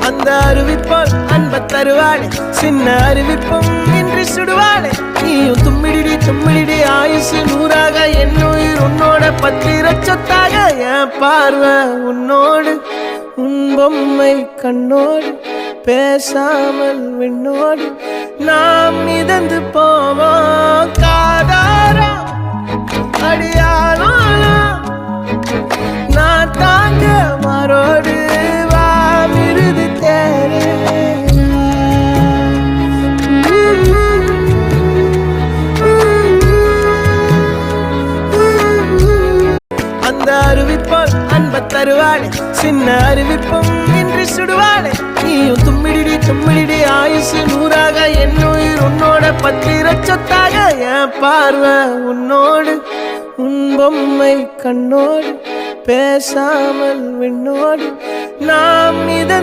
அந்த அறிவிப்பால் அன்ப தருவாளே சின்ன அறிவிப்பும் இன்றி சுடுவாளே நீயும் தும்மிடி தும்மிடி ஆயுசு நூறாக என்னுயிர் உன்னோட பத்திர சொத்தாக என் பார்வை உன்னோடு உன் பொம்மை கண்ணோடு பேசாமல் விண்ணோடு நாம் மிதந்து போவோம் காதாரா அடியாளோ நான் தாங்க மாறோடு வா மிருது தேரே அந்த அறிவிப்பால் அன்ப தருவாளே சின்ன அறிவிப்பும் இன்றி சுடுவாளே நீயும் தும்மிடி தும்மிடி ஆயுசு நூறாக என்னுயிர் உன்னோட பத்திர சொத்தாக என் பார்வை உன்னோடு உன் பொம்மை கண்ணோடு பேசாமல் விண்ணோடு நாம் மிதந்து